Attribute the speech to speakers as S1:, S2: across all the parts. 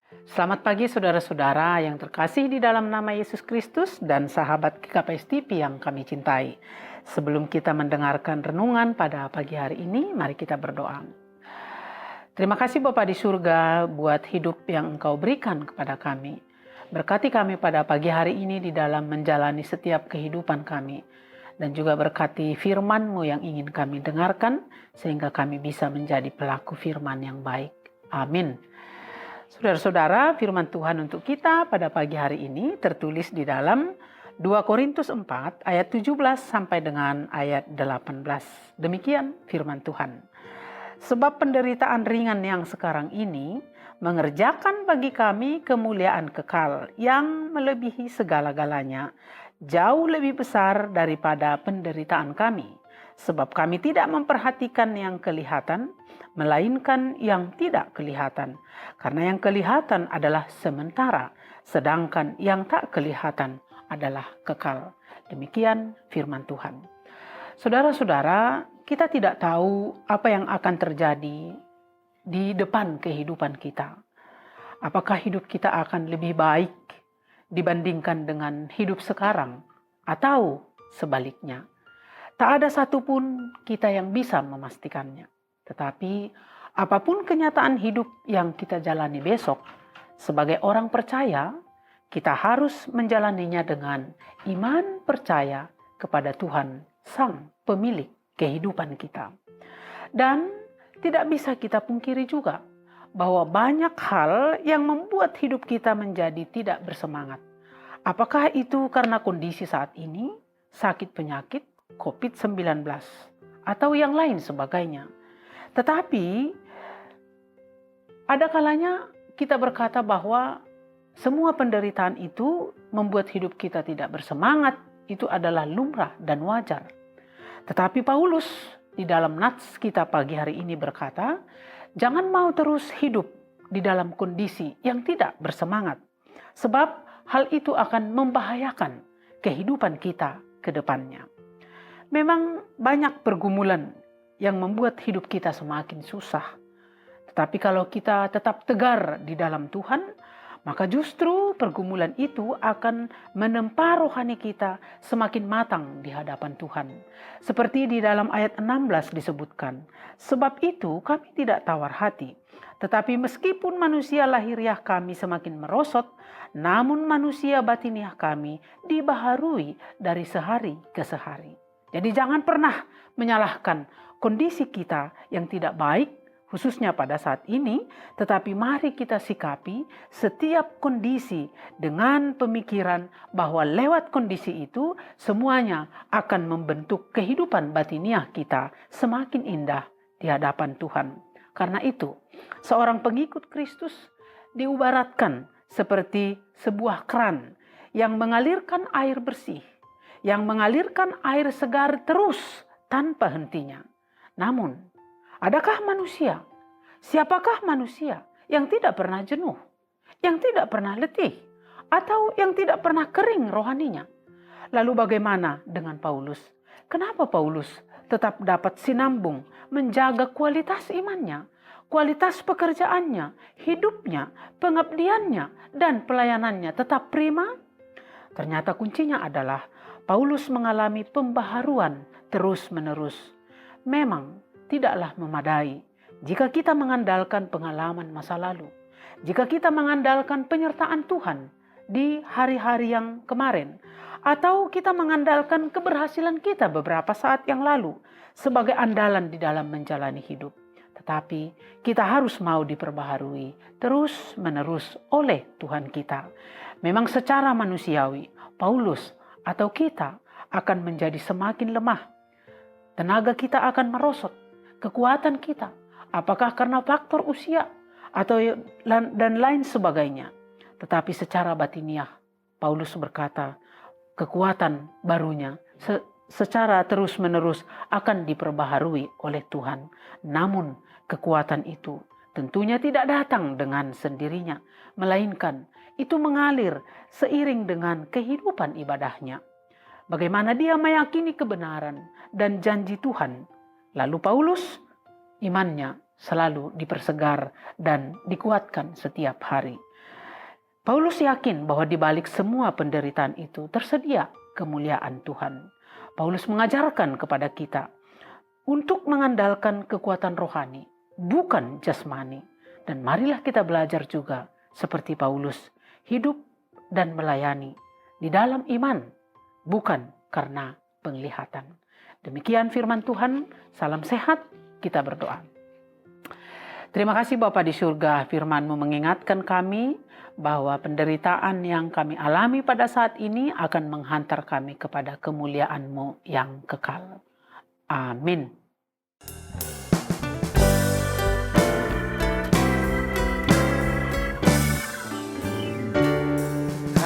S1: Selamat pagi saudara-saudara yang terkasih di dalam nama Yesus Kristus dan sahabat GKPS TV yang kami cintai. Sebelum kita mendengarkan renungan pada pagi hari ini, mari kita berdoa. Terima kasih Bapa di surga buat hidup yang Engkau berikan kepada kami. Berkati kami pada pagi hari ini di dalam menjalani setiap kehidupan kami. Dan juga berkati firman-Mu yang ingin kami dengarkan sehingga kami bisa menjadi pelaku firman yang baik. Amin. Saudara-saudara, firman Tuhan untuk kita pada pagi hari ini tertulis di dalam 2 Korintus 4 ayat 17 sampai dengan ayat 18. Demikian firman Tuhan. Sebab penderitaan ringan yang sekarang ini mengerjakan bagi kami kemuliaan kekal yang melebihi segala-galanya, jauh lebih besar daripada penderitaan kami. Sebab kami tidak memperhatikan yang kelihatan, melainkan yang tidak kelihatan. Karena yang kelihatan adalah sementara, sedangkan yang tak kelihatan adalah kekal. Demikian firman Tuhan. Saudara-saudara, kita tidak tahu apa yang akan terjadi di depan kehidupan kita. Apakah hidup kita akan lebih baik dibandingkan dengan hidup sekarang, atau sebaliknya. Tak ada satupun kita yang bisa memastikannya. Tetapi apapun kenyataan hidup yang kita jalani besok, sebagai orang percaya, kita harus menjalaninya dengan iman percaya kepada Tuhan, Sang Pemilik kehidupan kita. Dan tidak bisa kita pungkiri juga bahwa banyak hal yang membuat hidup kita menjadi tidak bersemangat. Apakah itu karena kondisi saat ini, sakit penyakit, COVID-19, atau yang lain sebagainya. Tetapi ada kalanya kita berkata bahwa semua penderitaan itu membuat hidup kita tidak bersemangat. Itu adalah lumrah dan wajar. Tetapi Paulus di dalam nats kita pagi hari ini berkata, jangan mau terus hidup di dalam kondisi yang tidak bersemangat. Sebab hal itu akan membahayakan kehidupan kita ke depannya. Memang banyak pergumulan yang membuat hidup kita semakin susah. Tetapi kalau kita tetap tegar di dalam Tuhan, maka justru pergumulan itu akan menempa rohani kita semakin matang di hadapan Tuhan. Seperti di dalam ayat 16 disebutkan, sebab itu kami tidak tawar hati. Tetapi meskipun manusia lahiriah kami semakin merosot, namun manusia batiniah kami dibaharui dari sehari ke sehari. Jadi jangan pernah menyalahkan kondisi kita yang tidak baik, khususnya pada saat ini, tetapi mari kita sikapi setiap kondisi dengan pemikiran bahwa lewat kondisi itu semuanya akan membentuk kehidupan batiniah kita semakin indah di hadapan Tuhan. Karena itu, seorang pengikut Kristus diibaratkan seperti sebuah keran yang mengalirkan air bersih, yang mengalirkan air segar terus tanpa hentinya. Namun, adakah manusia? Siapakah manusia yang tidak pernah jenuh, yang tidak pernah letih, atau yang tidak pernah kering rohaninya? Lalu bagaimana dengan Paulus? Kenapa Paulus tetap dapat sinambung menjaga kualitas imannya, kualitas pekerjaannya, hidupnya, pengabdiannya, dan pelayanannya tetap prima? Ternyata kuncinya adalah Paulus mengalami pembaharuan terus-menerus. Memang tidaklah memadai jika kita mengandalkan pengalaman masa lalu, jika kita mengandalkan penyertaan Tuhan di hari-hari yang kemarin, atau kita mengandalkan keberhasilan kita beberapa saat yang lalu sebagai andalan di dalam menjalani hidup. Tetapi kita harus mau diperbaharui terus-menerus oleh Tuhan kita. Memang secara manusiawi, Paulus atau kita akan menjadi semakin lemah. Tenaga kita akan merosot, kekuatan kita. Apakah karena faktor usia atau dan lain sebagainya. Tetapi secara batiniah, Paulus berkata, kekuatan barunya secara terus-menerus akan diperbaharui oleh Tuhan. Namun kekuatan itu tentunya tidak datang dengan sendirinya, melainkan itu mengalir seiring dengan kehidupan ibadahnya. Bagaimana dia meyakini kebenaran dan janji Tuhan. Lalu Paulus, imannya selalu dipersegar dan dikuatkan setiap hari. Paulus yakin bahwa di balik semua penderitaan itu tersedia kemuliaan Tuhan. Paulus mengajarkan kepada kita untuk mengandalkan kekuatan rohani, bukan jasmani. Dan marilah kita belajar juga seperti Paulus, hidup dan melayani di dalam iman, bukan karena penglihatan. Demikian firman Tuhan, salam sehat, kita berdoa. Terima kasih Bapa di surga, firman-Mu mengingatkan kami bahwa penderitaan yang kami alami pada saat ini akan menghantar kami kepada kemuliaan-Mu yang kekal. Amin.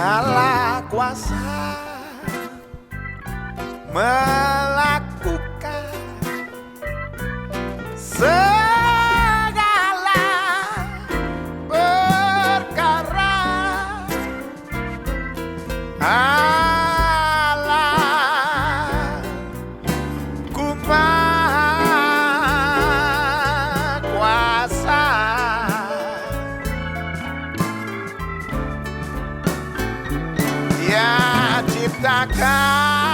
S2: Allah kuasa melakukan segala perkara. Allah-Ku Maha Kuasa, Dia ciptakan